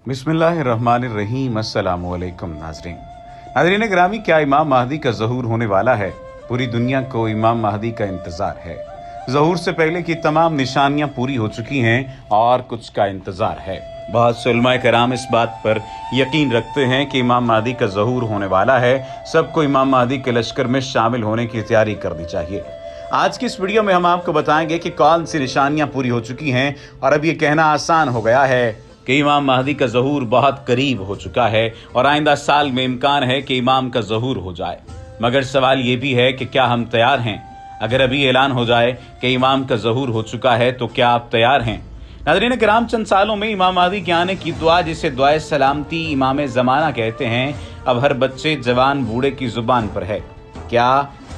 बिस्मिल्लाहिर्रहमानिर्रहीम। अस्सलामुअलैकुम नाज़रीन गिरामी, क्या इमाम महदी का ज़हूर होने वाला है? पूरी दुनिया को इमाम महदी का इंतज़ार है। ज़हूर से पहले की तमाम निशानियां पूरी हो चुकी हैं और कुछ का इंतज़ार है। बहुत से उलमाए कराम इस बात पर यकीन रखते हैं कि इमाम महदी का ज़हूर होने वाला है। सबको इमाम महदी के लश्कर में शामिल होने की तैयारी करनी चाहिए। आज की इस वीडियो में हम आपको बताएंगे कि कौन सी निशानियां पूरी हो चुकी हैं और अब ये कहना आसान हो गया है कि इमाम महदी का ज़हूर बहुत करीब हो चुका है और आइंदा साल में इम्कान है कि इमाम का ज़हूर हो जाए। मगर सवाल ये भी है कि क्या हम तैयार हैं? अगर अभी ऐलान हो जाए कि इमाम का ज़हूर हो चुका है तो क्या आप तैयार हैं? नाज़रीन किराम, चंद सालों में इमाम महदी के आने की दुआ, जिसे दुआए सलामती इमाम ज़माना कहते हैं, अब हर बच्चे जवान बूढ़े की ज़ुबान पर है। क्या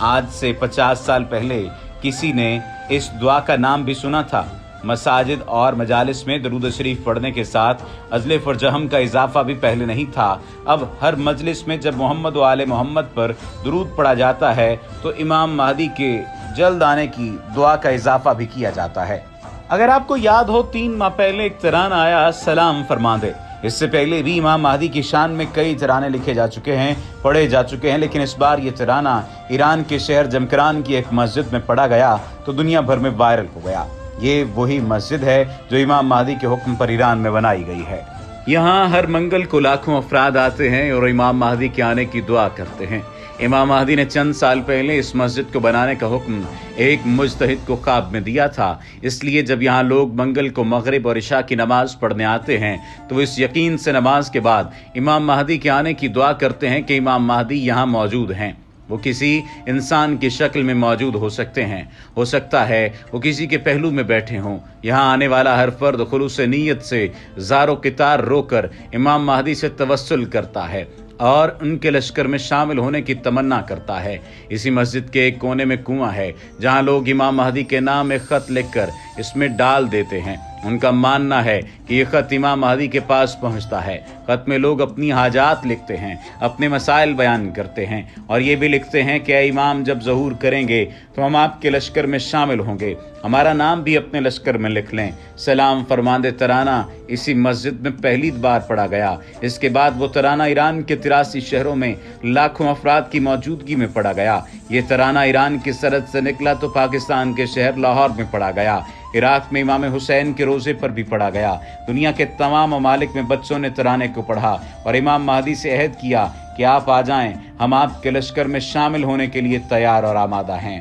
आज से 50 साल पहले किसी ने इस दुआ का नाम भी सुना था? मसाजिद और मजालिस में दरूद शरीफ पढ़ने के साथ अज़ले फरजहम का इजाफा भी पहले नहीं था। अब हर मजलिस में जब मोहम्मद व आले मोहम्मद पर दुरूद पढ़ा जाता है तो इमाम महदी के जल्द आने की दुआ का इजाफा भी किया जाता है। अगर आपको याद हो, 3 माह पहले एक तराना आया, सलाम फरमा दे। इससे पहले भी इमाम महदी की शान में कई तराने लिखे जा चुके हैं, पढ़े जा चुके हैं, लेकिन इस बार ये तराना ईरान के शहर जमकरान की एक मस्जिद में पढ़ा गया तो दुनिया भर में वायरल हो गया। ये वही मस्जिद है जो इमाम महदी के हुक्म पर ईरान में बनाई गई है। यहाँ हर मंगल को लाखों अफराद आते हैं और इमाम महदी के आने की दुआ करते हैं। इमाम महदी ने चंद साल पहले इस मस्जिद को बनाने का हुक्म एक मुज्तहिद को ख्वाब में दिया था। इसलिए जब यहाँ लोग मंगल को मगरिब और इशा की नमाज पढ़ने आते हैं तो वो इस यकीन से नमाज के बाद इमाम महदी के आने की दुआ करते हैं कि इमाम महदी यहाँ मौजूद हैं। वो किसी इंसान की शक्ल में मौजूद हो सकते हैं, हो सकता है वो किसी के पहलू में बैठे हों। यहाँ आने वाला हर फर्द खुलूस नीयत से ज़ारो कितार रोकर इमाम महदी से तवस्सुल करता है और उनके लश्कर में शामिल होने की तमन्ना करता है। इसी मस्जिद के एक कोने में कुआं है जहाँ लोग इमाम महदी के नाम एक ख़त लिखकर इसमें डाल देते हैं। उनका मानना है कि ये ख़त इमाम महदी के पास पहुंचता है। ख़त में लोग अपनी हाजात लिखते हैं, अपने मसाइल बयान करते हैं और ये भी लिखते हैं कि इमाम जब ज़हूर करेंगे तो हम आपके लश्कर में शामिल होंगे, हमारा नाम भी अपने लश्कर में लिख लें। सलाम फरमांदे तराना इसी मस्जिद में पहली बार पढ़ा गया। इसके बाद वो तराना ईरान के 83 शहरों में लाखों अफराद की मौजूदगी में पढ़ा गया। ये तराना ईरान की सरहद से निकला तो पाकिस्तान के शहर लाहौर में पढ़ा गया। इराक में इमाम हुसैन के रोज़े पर भी पढ़ा गया। दुनिया के तमाम ममालिक में बच्चों ने तराने को पढ़ा और इमाम महदी से अहद किया कि आप आ जाएं, हम आपके लश्कर में शामिल होने के लिए तैयार और आमादा हैं।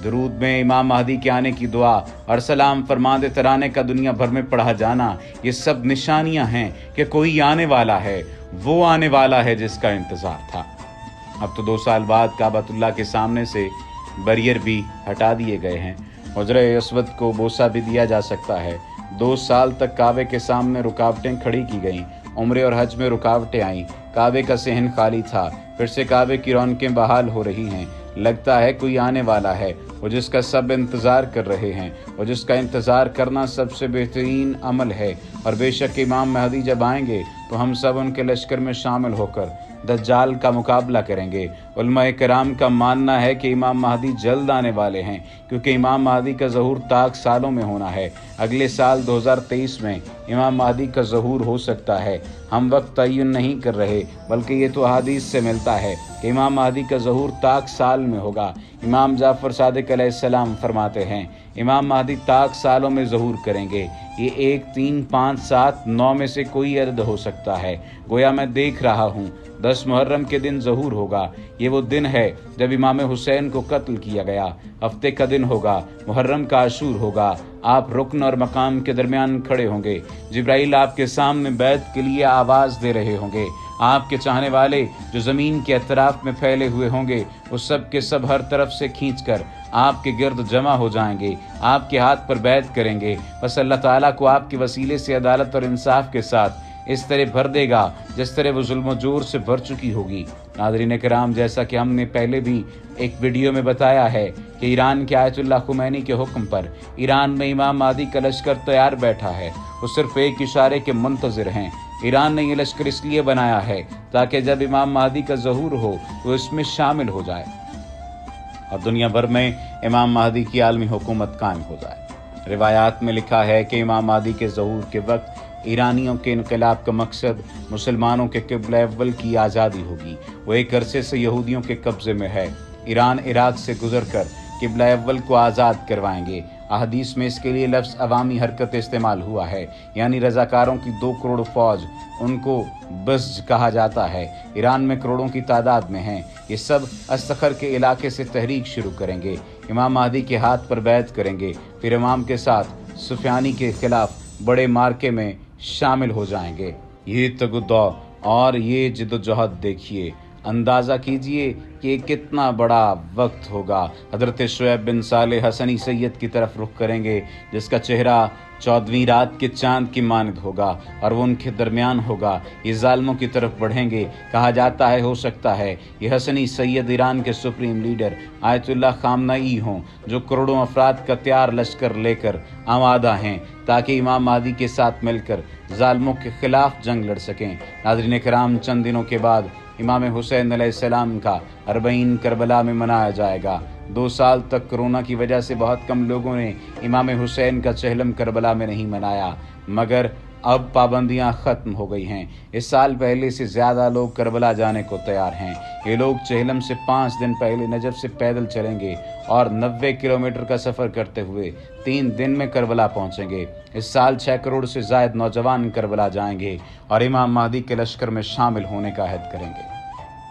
दरूद में इमाम महदी के आने की दुआ और सलाम फरमांदे तराने का दुनिया भर में पढ़ा जाना, ये सब निशानियां हैं कि कोई आने वाला है, वो आने वाला है जिसका इंतज़ार था। अब तो 2 साल बाद काबतुल्लाह के सामने से बैरियर भी हटा दिए गए हैं। हुजरे अस्वद को बोसा भी दिया जा सकता है। 2 साल तक काबे के सामने रुकावटें खड़ी की गईं। उम्रे और हज में रुकावटें आईं। काबे का सहन खाली था, फिर से काबे की रौनकें बहाल हो रही हैं। लगता है कोई आने वाला है, वो जिसका सब इंतज़ार कर रहे हैं, वो जिसका इंतज़ार करना सबसे बेहतरीन अमल है। और बेशक इमाम महदी जब आएंगे तो हम सब उनके लश्कर में शामिल होकर दज्जाल का मुकाबला करेंगे। उलमाए किराम का मानना है कि इमाम महदी जल्द आने वाले हैं, क्योंकि इमाम महदी का ज़हूर ताक सालों में होना है। अगले साल 2023 में इमाम महदी का ज़हूर हो सकता है। हम वक्त तय्युन नहीं कर रहे, बल्कि ये तो अहादीस से मिलता है कि इमाम महदी का ज़हूर ताक साल में होगा। इमाम जाफ़र सादिक अलैहिस्सलाम फरमाते हैं, इमाम महदी ताक सालों में ज़हूर करेंगे। ये 1, 3, 5, 7, 9 में से कोई अदद हो सकता है। गोया मैं देख रहा हूँ 10 मुहर्रम के दिन ज़हूर होगा। ये वो दिन है जब इमाम हुसैन को कत्ल किया गया। हफ्ते का दिन होगा, मुहर्रम का आशूर होगा। आप रुकन और मकाम के दरमियान खड़े होंगे। जिब्राइल आपके सामने बैत के लिए आवाज़ दे रहे होंगे। आपके चाहने वाले जो ज़मीन के अतराफ में फैले हुए होंगे वो सब के सब हर तरफ से खींचकर आपके गिर्द जमा हो जाएंगे, आपके हाथ पर बैत करेंगे। बस अल्लाह ताला को आपके वसीले से अदालत और इंसाफ के साथ इस तरह भर देगा जिस तरह वो जुल्म जोर से भर चुकी होगी। नाज़रीन किराम, जैसा कि हमने पहले भी एक वीडियो में बताया है कि ईरान के आयतुल्लाह खुमैनी के हुक्म पर ईरान में इमाम महदी का लश्कर तैयार बैठा है। वो सिर्फ एक इशारे के मुंतज़िर हैं। ईरान ने ये लश्कर इसलिए बनाया है ताकि जब इमाम महदी का ज़हूर हो तो इसमें शामिल हो जाए और दुनिया भर में इमाम महदी की आलमी हुकूमत कायम हो जाए। रिवायात में लिखा है कि इमाम महदी के ज़हूर के वक्त ईरानियों के इनकलाब का मकसद मुसलमानों के क़िबला अव्वल की आज़ादी होगी। वो एक अरसे से यहूदियों के कब्ज़े में है। ईरान इराक से गुजर कर क़िबला अव्वल को आज़ाद करवाएंगे। अहदीस में इसके लिए लफ्ज़ अवामी हरकत इस्तेमाल हुआ है, यानी रज़ाकारों की 2 करोड़ फ़ौज, उनको बज़ कहा जाता है। ईरान में करोड़ों की तादाद में हैं। ये सब अस्सखर के इलाके से तहरीक शुरू करेंगे, इमाम महदी के हाथ पर बैत करेंगे, फिर इमाम के साथ सुफियानी के खिलाफ बड़े मार्के में शामिल हो जाएंगे। ये तगुद्दौ और ये जिद्दोजहद देखिए, अंदाज़ा कीजिए कि कितना बड़ा वक्त होगा। हज़रत शुएब बिन सालेह हसनी सैयद की तरफ रुख करेंगे, जिसका चेहरा 14वीं रात के चांद की मानद होगा और वो उनके दरमियान होगा। ये जालिमों की तरफ बढ़ेंगे। कहा जाता है, हो सकता है ये हसनी सैयद ईरान के सुप्रीम लीडर आयतुल्लाह खामनई हों, जो करोड़ों अफराद का तैयार लश्कर लेकर आमादा हैं ताकि इमाम महदी के साथ मिलकर जालिमों के खिलाफ जंग लड़ सकें। नाज़रीन किराम, चंद दिनों के बाद इमाम हुसैन अलैहिस्सलाम का अरबईन करबला में मनाया जाएगा। 2 साल तक कोरोना की वजह से बहुत कम लोगों ने इमाम हुसैन का चहलम करबला में नहीं मनाया, मगर अब पाबंदियां ख़त्म हो गई हैं। इस साल पहले से ज़्यादा लोग करबला जाने को तैयार हैं। ये लोग चहलम से 5 दिन पहले नजफ़ से पैदल चलेंगे और 90 किलोमीटर का सफ़र करते हुए 3 दिन में करबला पहुंचेंगे। इस साल 6 करोड़ से ज़ायद नौजवान करबला जाएंगे और इमाम महदी के लश्कर में शामिल होने का अहद करेंगे।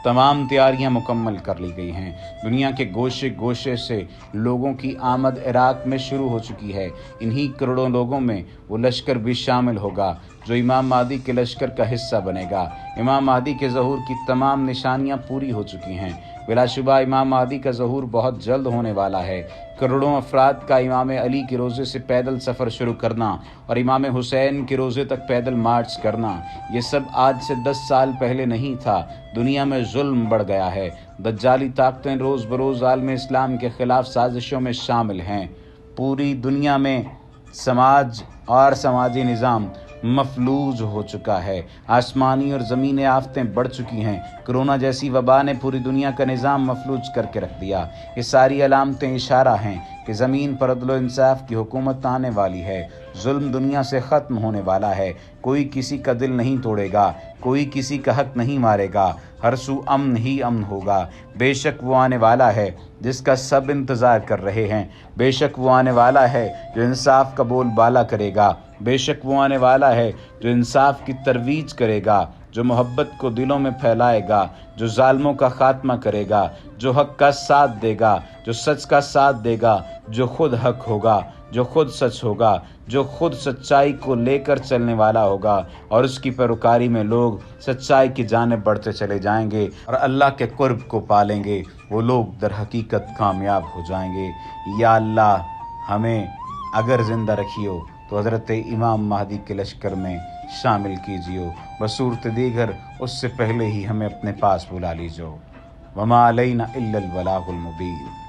तमाम तैयारियां मुकम्मल कर ली गई हैं। दुनिया के गोशे गोशे से लोगों की आमद इराक में शुरू हो चुकी है। इन्हीं करोड़ों लोगों में वो लश्कर भी शामिल होगा जो इमाम महदी के लश्कर का हिस्सा बनेगा। इमाम महदी के ज़हूर की तमाम निशानियां पूरी हो चुकी हैं। बिलाशुबा इमाम महदी का ज़हूर बहुत जल्द होने वाला है। करोड़ों अफराद का इमाम अली के रोज़े से पैदल सफ़र शुरू करना और इमाम हुसैन के रोज़े तक पैदल मार्च करना, ये सब आज से 10 साल पहले नहीं था। दुनिया में जुल्म बढ़ गया है। दज्जाली ताकतें रोज़ बरोज़ आलम इस्लाम के ख़िलाफ़ साजिशों में शामिल हैं। पूरी दुनिया में समाज और समाजी निज़ाम मफलूज हो चुका है। आसमानी और ज़मीनी आफतें बढ़ चुकी हैं। कोरोना जैसी वबा ने पूरी दुनिया का निज़ाम मफलूज करके रख दिया। ये सारी अलामतें इशारा हैं कि ज़मीन पर अदल व इंसाफ की हुकूमत आने वाली है। जुल्म दुनिया से ख़त्म होने वाला है। कोई किसी का दिल नहीं तोड़ेगा, कोई किसी का हक नहीं मारेगा। हर सू अमन ही अमन होगा। बेशक वो आने वाला है जिसका सब इंतज़ार कर रहे हैं। बेशक वो आने वाला है जो इंसाफ का बोल बाला करेगा। बेशक वो आने वाला है जो इंसाफ की तरवीज करेगा, जो मोहब्बत को दिलों में फैलाएगा, जो जालिमों का खात्मा करेगा, जो हक का साथ देगा, जो सच का साथ देगा, जो खुद हक होगा, जो खुद सच होगा, जो खुद सच्चाई को लेकर चलने वाला होगा और उसकी पैरोकारी में लोग सच्चाई की जानिब बढ़ते चले जाएंगे और अल्लाह के कुर्ब को पालेंगे। वो लोग दर हकीकत कामयाब हो जाएंगे। या अल्लाह, हमें अगर ज़िंदा रखियो तो हज़रत इमाम महदी के लश्कर में शामिल कीजिए। बसूरत दीगर उससे पहले ही हमें अपने पास बुला लीजिए। वमा अलैना इल्लल बलागुल मुबीन।